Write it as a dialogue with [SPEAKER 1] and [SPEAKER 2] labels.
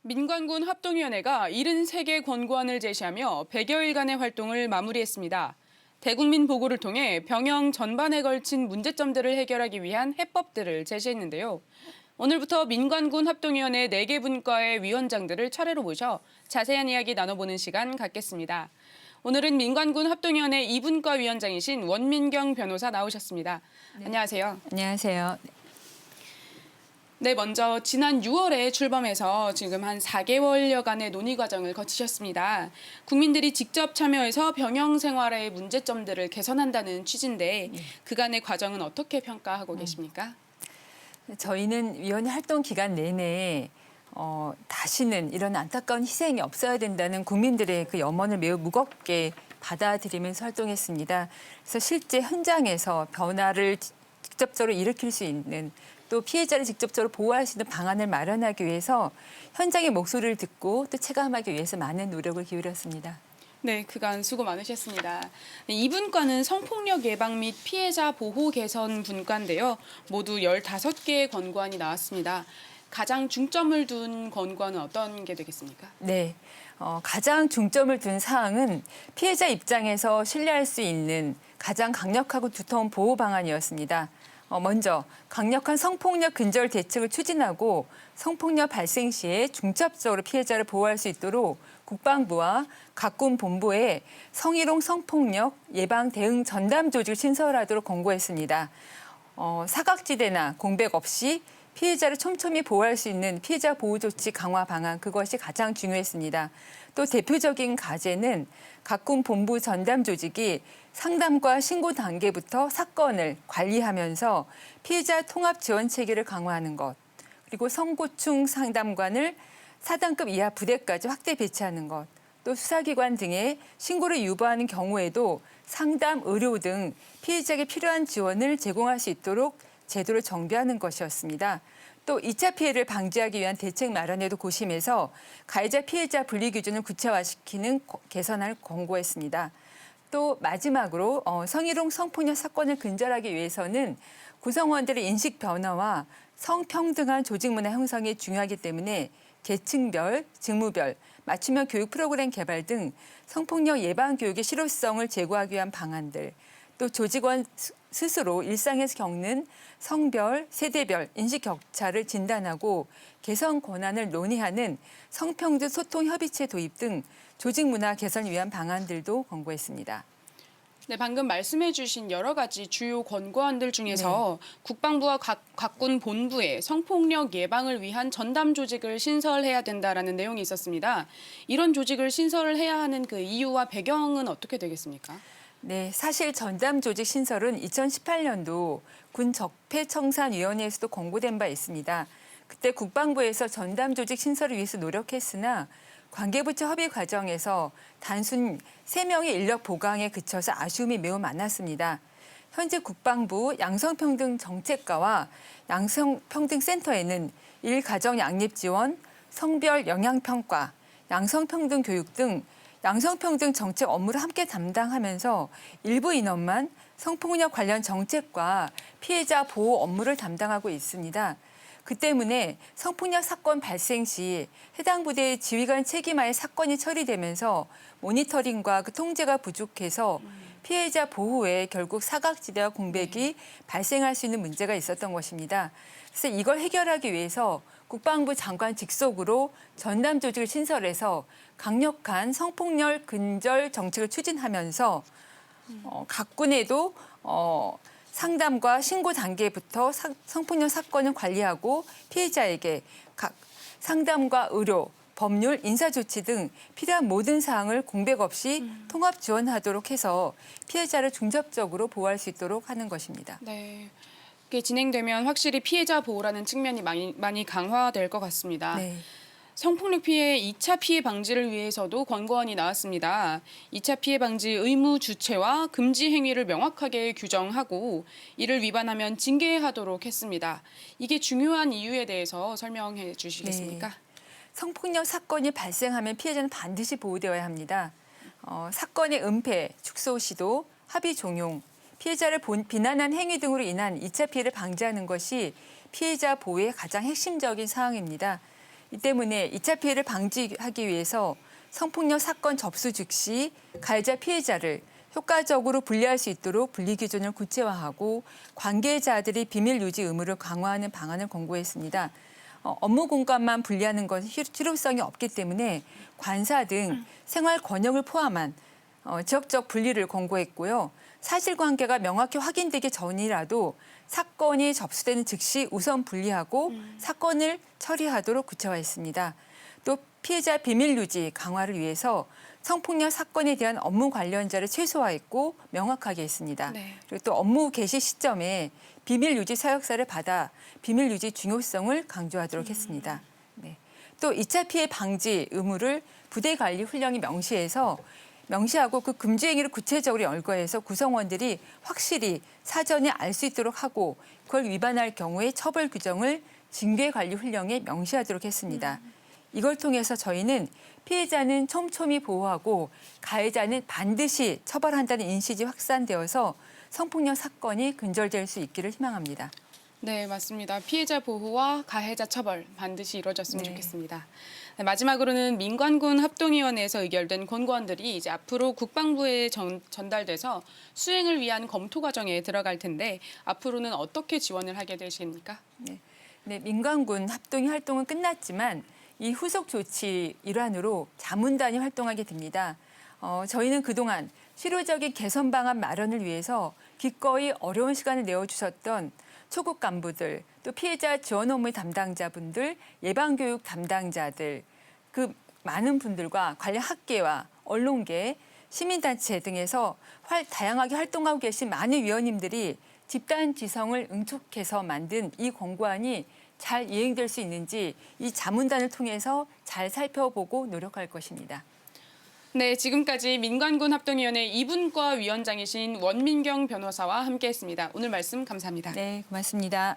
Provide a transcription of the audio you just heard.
[SPEAKER 1] 민관군 합동위원회가 73개 권고안을 제시하며 100여일간의 활동을 마무리했습니다. 대국민 보고를 통해 병영 전반에 걸친 문제점들을 해결하기 위한 해법들을 제시했는데요. 오늘부터 민관군 합동위원회 4개 분과의 위원장들을 차례로 모셔 자세한 이야기 나눠보는 시간 갖겠습니다. 오늘은 민관군 합동위원회 2분과 위원장이신 원민경 변호사 나오셨습니다. 네. 안녕하세요.
[SPEAKER 2] 안녕하세요.
[SPEAKER 1] 네, 먼저 지난 6월에 출범해서 지금 한 4개월여간의 논의 과정을 거치셨습니다. 국민들이 직접 참여해서 병영 생활의 문제점들을 개선한다는 취지인데 그간의 과정은 어떻게 평가하고 계십니까?
[SPEAKER 2] 저희는 위원회 활동 기간 내내 다시는 이런 안타까운 희생이 없어야 된다는 국민들의 그 염원을 매우 무겁게 받아들이면서 활동했습니다. 그래서 실제 현장에서 변화를 직접적으로 일으킬 수 있는 또 피해자를 직접적으로 보호할 수 있는 방안을 마련하기 위해서 현장의 목소리를 듣고 또 체감하기 위해서 많은 노력을 기울였습니다.
[SPEAKER 1] 네, 그간 수고 많으셨습니다. 네, 이 분과는 성폭력 예방 및 피해자 보호 개선 분과인데요. 모두 15개의 권고안이 나왔습니다. 가장 중점을 둔 권고안은 어떤 게 되겠습니까?
[SPEAKER 2] 네, 가장 중점을 둔 사항은 피해자 입장에서 신뢰할 수 있는 가장 강력하고 두터운 보호 방안이었습니다. 먼저 강력한 성폭력 근절 대책을 추진하고 성폭력 발생 시에 중첩적으로 피해자를 보호할 수 있도록 국방부와 각 군 본부에 성희롱 성폭력 예방 대응 전담 조직을 신설하도록 권고했습니다. 사각지대나 공백 없이 피해자를 촘촘히 보호할 수 있는 피해자 보호 조치 강화 방안, 그것이 가장 중요했습니다. 또 대표적인 과제는 각 군 본부 전담 조직이 상담과 신고 단계부터 사건을 관리하면서 피해자 통합 지원 체계를 강화하는 것, 그리고 성고충 상담관을 4단급 이하 부대까지 확대 배치하는 것, 또 수사기관 등에 신고를 유보하는 경우에도 상담, 의료 등 피해자에게 필요한 지원을 제공할 수 있도록 제도를 정비하는 것이었습니다. 또 2차 피해를 방지하기 위한 대책 마련에도 고심해서 가해자 피해자 분리 기준을 구체화시키는 개선을 권고했습니다. 또 마지막으로 성희롱 성폭력 사건을 근절하기 위해서는 구성원들의 인식 변화와 성평등한 조직 문화 형성이 중요하기 때문에 계층별, 직무별, 맞춤형 교육 프로그램 개발 등 성폭력 예방 교육의 실효성을 제고하기 위한 방안들, 또 조직원 스스로 일상에서 겪는 성별, 세대별 인식 격차를 진단하고 개선 권한을 논의하는 성평등 소통 협의체 도입 등 조직 문화 개선을 위한 방안들도 권고했습니다.
[SPEAKER 1] 네, 방금 말씀해 주신 여러 가지 주요 권고안들 중에서 국방부와 각군 본부에 성폭력 예방을 위한 전담 조직을 신설해야 된다라는 내용이 있었습니다. 이런 조직을 신설을 해야 하는 그 이유와 배경은 어떻게 되겠습니까?
[SPEAKER 2] 네, 사실 전담 조직 신설은 2018년도 군 적폐청산위원회에서도 권고된 바 있습니다. 그때 국방부에서 전담 조직 신설을 위해서 노력했으나 관계부처 협의 과정에서 단순 3명의 인력 보강에 그쳐서 아쉬움이 매우 많았습니다. 현재 국방부 양성평등정책과와 양성평등센터에는 일가정 양립 지원, 성별 영향평가, 양성평등 교육 등 양성평등 정책 업무를 함께 담당하면서 일부 인원만 성폭력 관련 정책과 피해자 보호 업무를 담당하고 있습니다. 그 때문에 성폭력 사건 발생 시 해당 부대의 지휘관 책임하에 사건이 처리되면서 모니터링과 그 통제가 부족해서 피해자 보호에 결국 사각지대와 공백이 발생할 수 있는 문제가 있었던 것입니다. 그래서 이걸 해결하기 위해서 국방부 장관 직속으로 전담 조직을 신설해서 강력한 성폭력 근절 정책을 추진하면서 각 군에도 상담과 신고 단계부터 성폭력 사건을 관리하고 피해자에게 각 상담과 의료, 법률, 인사조치 등 필요한 모든 사항을 공백 없이 통합 지원하도록 해서 피해자를 중접적으로 보호할 수 있도록 하는 것입니다.
[SPEAKER 1] 네, 이게 진행되면 확실히 피해자 보호라는 측면이 많이 강화될 것 같습니다.
[SPEAKER 2] 네.
[SPEAKER 1] 성폭력 피해 2차 피해 방지를 위해서도 권고안이 나왔습니다. 2차 피해 방지 의무 주체와 금지 행위를 명확하게 규정하고 이를 위반하면 징계하도록 했습니다. 이게 중요한 이유에 대해서 설명해 주시겠습니까?
[SPEAKER 2] 네. 성폭력 사건이 발생하면 피해자는 반드시 보호되어야 합니다. 사건의 은폐, 축소 시도, 합의 종용, 피해자를 비난한 행위 등으로 인한 2차 피해를 방지하는 것이 피해자 보호의 가장 핵심적인 사항입니다. 이 때문에 2차 피해를 방지하기 위해서 성폭력 사건 접수 즉시 가해자 피해자를 효과적으로 분리할 수 있도록 분리 기준을 구체화하고 관계자들이 비밀 유지 의무를 강화하는 방안을 권고했습니다. 업무 공간만 분리하는 것은 실효성이 없기 때문에 관사 등 생활 권역을 포함한 지역적 분리를 권고했고요. 사실관계가 명확히 확인되기 전이라도 사건이 접수되는 즉시 우선 분리하고 사건을 처리하도록 구체화했습니다. 또 피해자 비밀 유지 강화를 위해서 성폭력 사건에 대한 업무 관련자를 최소화했고 명확하게 했습니다.
[SPEAKER 1] 네.
[SPEAKER 2] 그리고 또 업무 개시 시점에 비밀 유지 서약서를 받아 비밀 유지 중요성을 강조하도록 했습니다. 네. 또 2차 피해 방지 의무를 부대 관리 훈령이 명시하고 그 금지 행위를 구체적으로 열거해서 구성원들이 확실히 사전에 알 수 있도록 하고 그걸 위반할 경우에 처벌 규정을 징계 관리 훈령에 명시하도록 했습니다. 이걸 통해서 저희는 피해자는 촘촘히 보호하고 가해자는 반드시 처벌한다는 인식이 확산되어서 성폭력 사건이 근절될 수 있기를 희망합니다.
[SPEAKER 1] 네, 맞습니다. 피해자 보호와 가해자 처벌 반드시 이루어졌으면
[SPEAKER 2] 네.
[SPEAKER 1] 좋겠습니다. 네, 마지막으로는 민관군 합동위원회에서 의결된 권고안들이 이제 앞으로 국방부에 전달돼서 수행을 위한 검토 과정에 들어갈 텐데 앞으로는 어떻게 지원을 하게 되십니까?
[SPEAKER 2] 네, 민관군 합동이 활동은 끝났지만 이 후속 조치 일환으로 자문단이 활동하게 됩니다. 저희는 그동안 실효적인 개선 방안 마련을 위해서 기꺼이 어려운 시간을 내어주셨던 초급 간부들, 또 피해자 지원 업무 담당자분들, 예방교육 담당자들, 그 많은 분들과 관련 학계와 언론계, 시민단체 등에서 다양하게 활동하고 계신 많은 위원님들이 집단 지성을 응축해서 만든 이 권고안이 잘 이행될 수 있는지 이 자문단을 통해서 잘 살펴보고 노력할 것입니다.
[SPEAKER 1] 네, 지금까지 민관군 합동위원회 이분과 위원장이신 원민경 변호사와 함께했습니다. 오늘 말씀 감사합니다.
[SPEAKER 2] 네, 고맙습니다.